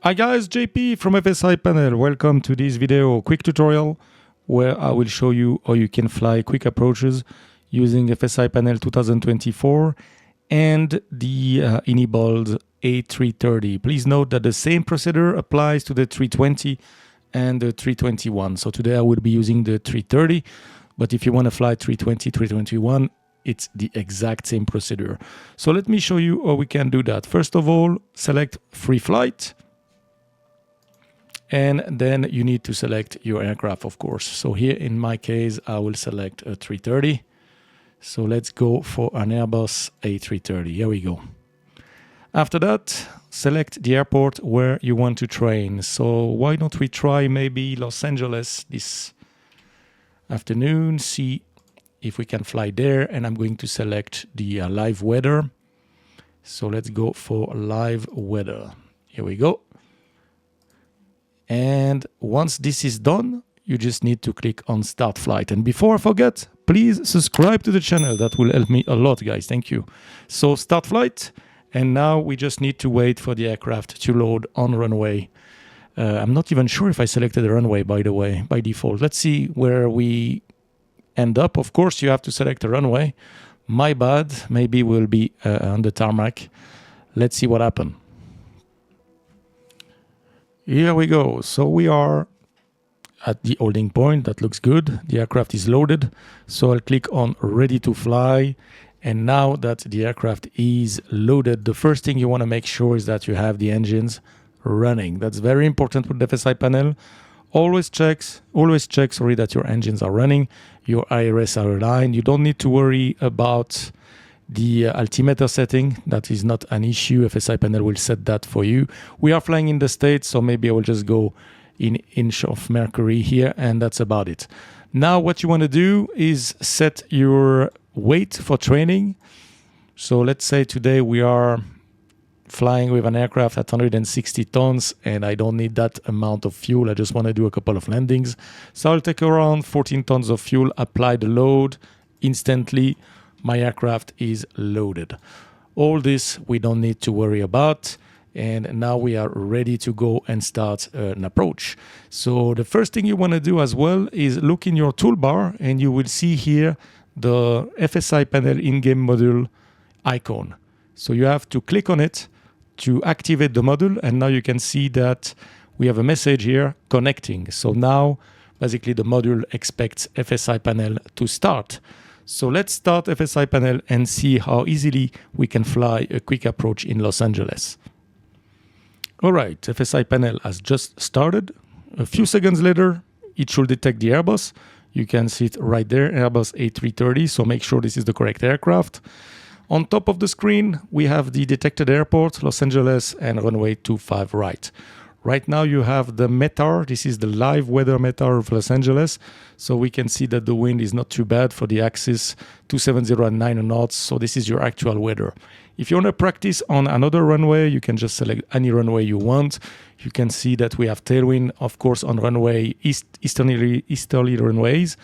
Hi guys, JP from FSiPanel. Welcome to this video quick tutorial where I will show you how you can fly quick approaches using FSiPanel 2024 and the iniBuilds A330. Please note that the same procedure applies to the 320 and the 321. So today I will be using the 330, but if you want to fly 320, 321, it's the exact same procedure. So let me show you how we can do that. First of all, select free flight. And then you need to select your aircraft, of course. So here in my case, I will select a 330. So let's go for an Airbus A330. Here we go. After that, select the airport where you want to train. So why don't we try maybe Los Angeles this afternoon, see if we can fly there. And I'm going to select the live weather. So let's go for live weather. Here we go. And once this is done, you just need to click on Start Flight. And before I forget, please subscribe to the channel. That will help me a lot, guys. Thank you. So Start Flight. And now we just need to wait for the aircraft to load on runway. I'm not even sure if I selected the runway, by the way, by default. Let's see where we end up. Of course, you have to select a runway. My bad. Maybe we'll be on the tarmac. Let's see what happens. Here we go. So we are at the holding point. That looks good. The aircraft is loaded. So I'll click on Ready to Fly. And now that the aircraft is loaded, the first thing you want to make sure is that you have the engines running. That's very important with the FSiPanel. Always check that your engines are running, your IRS are aligned. You don't need to worry about the altimeter setting. That is not an issue. FSiPanel will set that for you. We are flying in the States, so maybe I will just go in inch of mercury here, and that's about it. Now what you want to do is set your weight for training. So let's say today we are flying with an aircraft at 160 tons and I don't need that amount of fuel. I just want to do a couple of landings. So I'll take around 14 tons of fuel, apply the load instantly. My aircraft is loaded. All this we don't need to worry about. And now we are ready to go and start an approach. So the first thing you want to do as well is look in your toolbar and you will see here the FSiPanel in-game module icon. So you have to click on it to activate the module. And now you can see that we have a message here connecting. So now basically the module expects FSiPanel to start. So let's start FSiPanel and see how easily we can fly a quick approach in Los Angeles. All right, FSiPanel has just started. A few seconds later, it should detect the Airbus. You can see it right there, Airbus A330. So make sure this is the correct aircraft. On top of the screen, we have the detected airport, Los Angeles, and runway 25 right. Right now you have the METAR. This is the live weather METAR of Los Angeles. So we can see that the wind is not too bad for the axis, 270 and 9 knots. So this is your actual weather. If you want to practice on another runway, you can just select any runway you want. You can see that we have tailwind, of course, on runway easterly runways.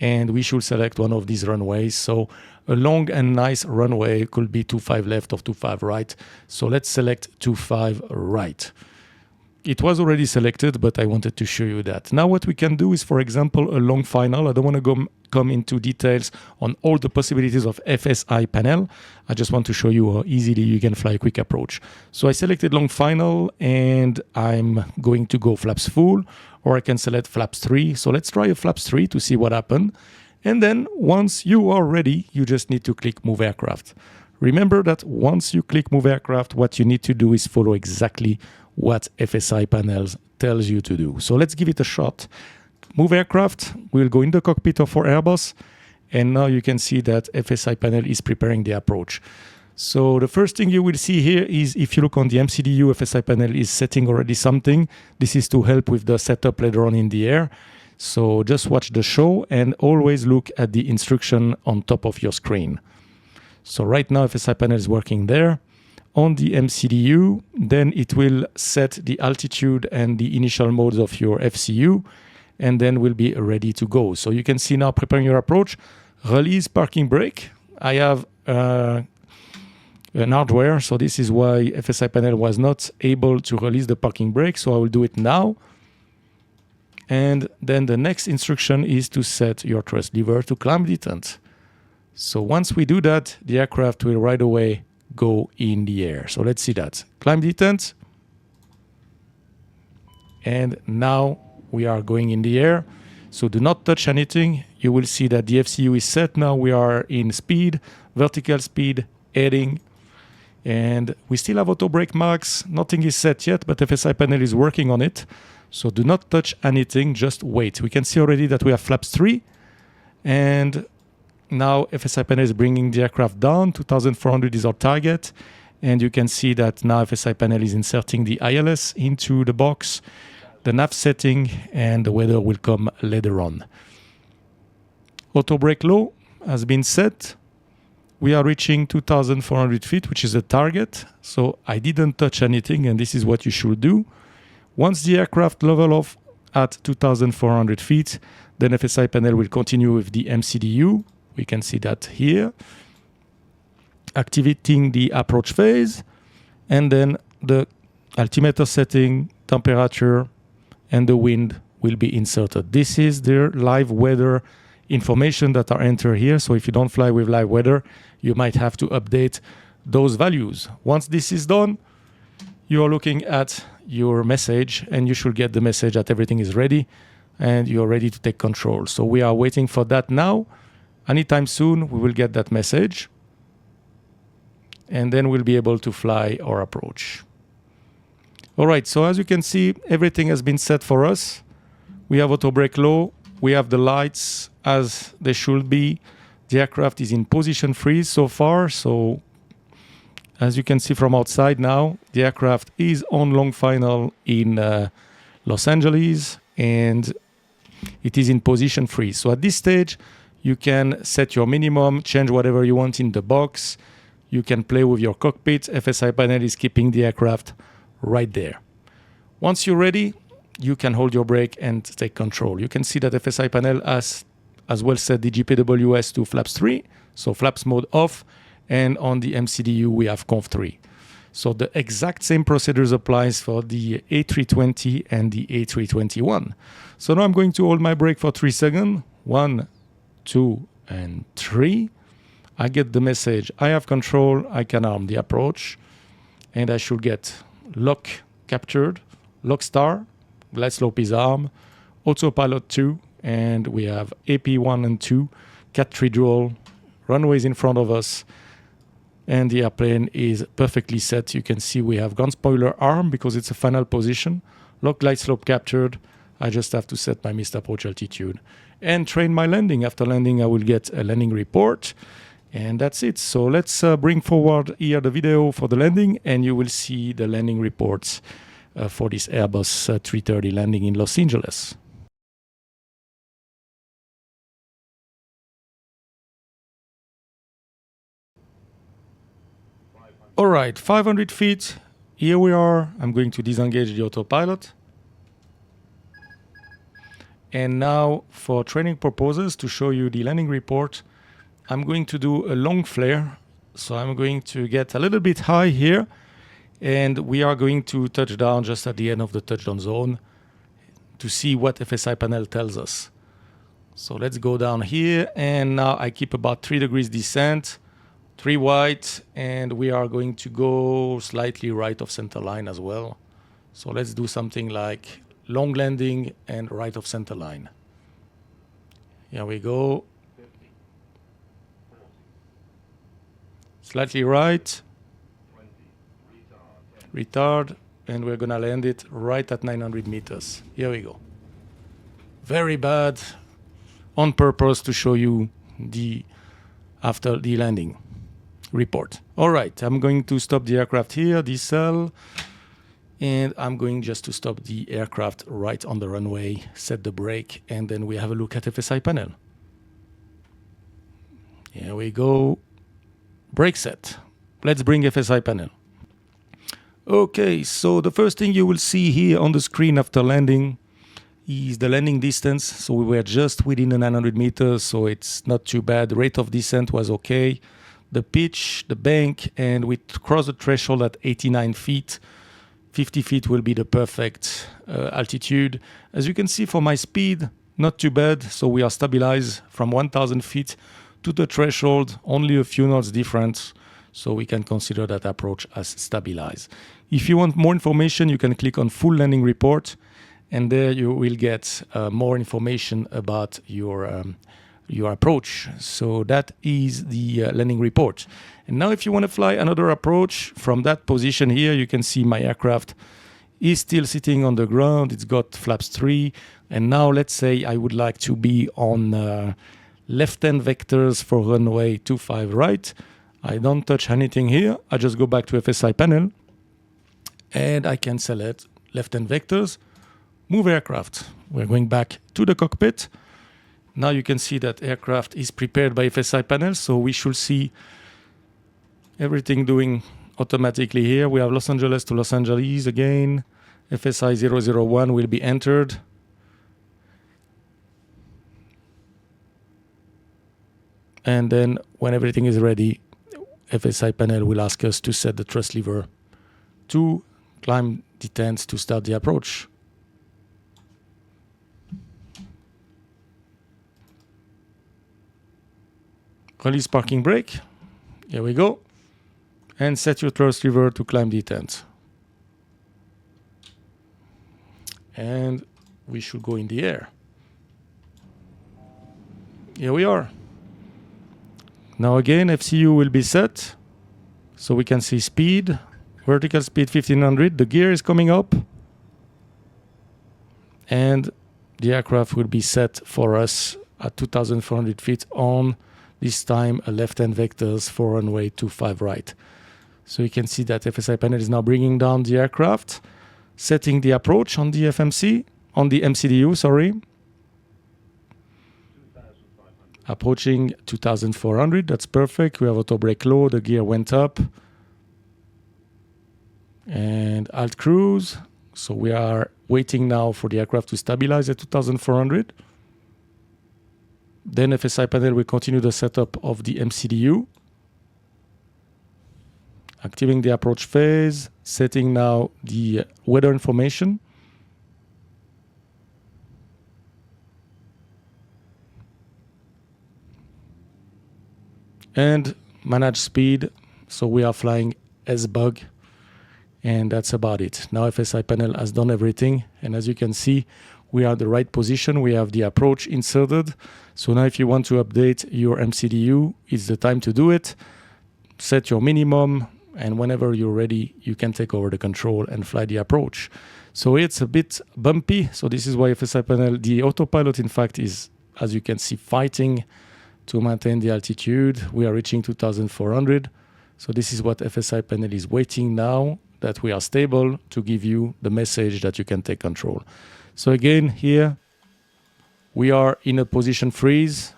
And we should select one of these runways. So a long and nice runway could be 25 left or 25 right. So let's select 25 right. It was already selected, but I wanted to show you that. Now what we can do is, for example, a long final. I don't want to come into details on all the possibilities of FSiPanel. I just want to show you how easily you can fly a quick approach. So I selected long final and I'm going to go flaps full, or I can select flaps 3. So let's try a flaps 3 to see what happens. And then once you are ready, you just need to click move aircraft. Remember that once you click move aircraft, what you need to do is follow exactly what FSiPanel tells you to do. So let's give it a shot. Move aircraft, we'll go in the cockpit of our Airbus, and now you can see that FSiPanel is preparing the approach. So the first thing you will see here is if you look on the MCDU, FSiPanel is setting already something. This is to help with the setup later on in the air. So just watch the show and always look at the instruction on top of your screen. So right now FSiPanel is working there. On the MCDU, then it will set the altitude and the initial modes of your FCU, and then we'll be ready to go. So you can see now preparing your approach, release parking brake. I have an hardware. So this is why FSiPanel was not able to release the parking brake. So I will do it now. And then the next instruction is to set your thrust lever to climb detent. So once we do that, the aircraft will right away go in the air. So let's see that. Climb detent. And now we are going in the air. So do not touch anything. You will see that the FCU is set now. We are in speed, vertical speed, heading. And we still have auto brake max. Nothing is set yet, but FSiPanel is working on it. So do not touch anything, just wait. We can see already that we have flaps 3. And now FSiPanel is bringing the aircraft down. 2,400 is our target. And you can see that now FSiPanel is inserting the ILS into the box, the nav setting, and the weather will come later on. Auto brake low has been set. We are reaching 2,400 feet, which is a target. So I didn't touch anything, and this is what you should do. Once the aircraft level off at 2,400 feet, then FSiPanel will continue with the MCDU. We can see that here. Activating the approach phase, and then the altimeter setting, temperature, and the wind will be inserted. This is the live weather information that are entered here. So if you don't fly with live weather, you might have to update those values. Once this is done, you are looking at your message, and you should get the message that everything is ready and you're ready to take control. So we are waiting for that now. Anytime soon, we will get that message, and then we'll be able to fly our approach. All right, so as you can see, everything has been set for us. We have auto brake low. We have the lights as they should be. The aircraft is in position freeze so far. So as you can see from outside now, the aircraft is on long final in Los Angeles, and it is in position freeze. So at this stage, you can set your minimum, change whatever you want in the box. You can play with your cockpit. FSiPanel is keeping the aircraft right there. Once you're ready, you can hold your brake and take control. You can see that FSiPanel has as well set the GPWS to flaps 3, so flaps mode off, and on the MCDU we have conf 3. So the exact same procedures applies for the A320 and the A321. So now I'm going to hold my brake for 3 seconds. 1, 2, and 3. I get the message, I have control, I can arm the approach, and I should get lock captured, lock star, glide slope is armed, autopilot 2, and we have AP1 and 2, Cat 3 dual, runways in front of us, and the airplane is perfectly set. You can see we have gun spoiler arm because it's a final position, lock glide slope captured. I just have to set my missed approach altitude and train my landing. After landing, I will get a landing report. And that's it. So let's bring forward here the video for the landing, and you will see the landing reports for this Airbus A330 landing in Los Angeles. All right, 500 feet. Here we are. I'm going to disengage the autopilot. And now for training purposes, to show you the landing report, I'm going to do a long flare. So I'm going to get a little bit high here, and we are going to touch down just at the end of the touchdown zone to see what FSiPanel tells us. So let's go down here, and now I keep about 3 degrees descent, 3 white, and we are going to go slightly right of center line as well. So let's do something like long landing and right of center line. Here we go. Slightly right, retard, and we're gonna land it right at 900 meters. Here we go. Very bad, on purpose to show you the after the landing report. All right, I'm going to stop the aircraft here, decel, and I'm going just to stop the aircraft right on the runway, set the brake, and then we have a look at FSiPanel. Here we go. Brake set. Let's bring FSiPanel. Okay, so the first thing you will see here on the screen after landing is the landing distance. So we were just within the 900 meters, so it's not too bad. Rate of descent was okay. the pitch, the bank, and we cross the threshold at 89 feet. 50 feet will be the perfect altitude. As you can see, for my speed, not too bad. So we are stabilized from 1,000 feet to the threshold, only a few knots difference. So we can consider that approach as stabilized. If you want more information, you can click on full landing report, and there you will get more information about your approach. So that is the landing report. And now if you want to fly another approach from that position here, you can see my aircraft is still sitting on the ground. It's got flaps 3. And now let's say I would like to be on left-hand vectors for runway 25 right. I don't touch anything here. I just go back to FSiPanel and I can select left-hand vectors, move aircraft. We're going back to the cockpit. Now you can see that aircraft is prepared by FSiPanel, so we should see everything doing automatically here. We have Los Angeles to Los Angeles again. FSI 001 will be entered. And then when everything is ready, FSiPanel will ask us to set the thrust lever to climb detents to start the approach. Release parking brake. Here we go. And set your thrust lever to climb detent. And we should go in the air. Here we are. Now again, FCU will be set. So we can see speed, vertical speed 1500. The gear is coming up. And the aircraft will be set for us at 2,400 feet on, this time a left-hand vectors for runway 25 right. So you can see that FSiPanel is now bringing down the aircraft, setting the approach on the MCDU, sorry. Approaching 2,400, that's perfect. We have auto brake low, the gear went up. And alt cruise. So we are waiting now for the aircraft to stabilize at 2,400. Then FSiPanel will continue the setup of the MCDU. Activating the approach phase, setting now the weather information. And manage speed. So we are flying S-Bug. And that's about it. Now FSiPanel has done everything. And as you can see, we are at the right position. We have the approach inserted. So now if you want to update your MCDU, it's the time to do it. Set your minimum. And whenever you're ready, you can take over the control and fly the approach. So it's a bit bumpy. So this is why FSiPanel, the autopilot, in fact, is, as you can see, fighting to maintain the altitude. We are reaching 2,400. So this is what FSiPanel is waiting now, that we are stable, to give you the message that you can take control. So again, here we are in a position freeze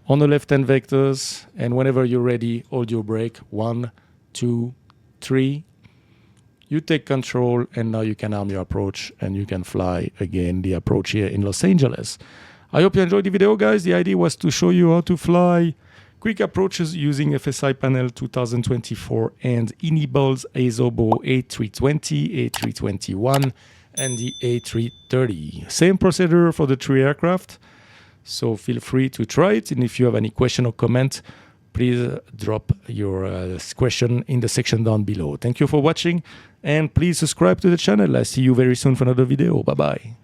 on the left-hand vectors. And whenever you're ready, hold your brake. 1, 2, 3. You take control, and now you can arm your approach, and you can fly again the approach here in Los Angeles. I hope you enjoyed the video, guys. The idea was to show you how to fly quick approaches using FSiPanel 2024 and iniBuilds Asobo A320, A321, and the A330. Same procedure for the 3 aircraft. So feel free to try it. And if you have any question or comment, please drop your question in the section down below. Thank you for watching, and please subscribe to the channel. I'll see you very soon for another video. Bye-bye.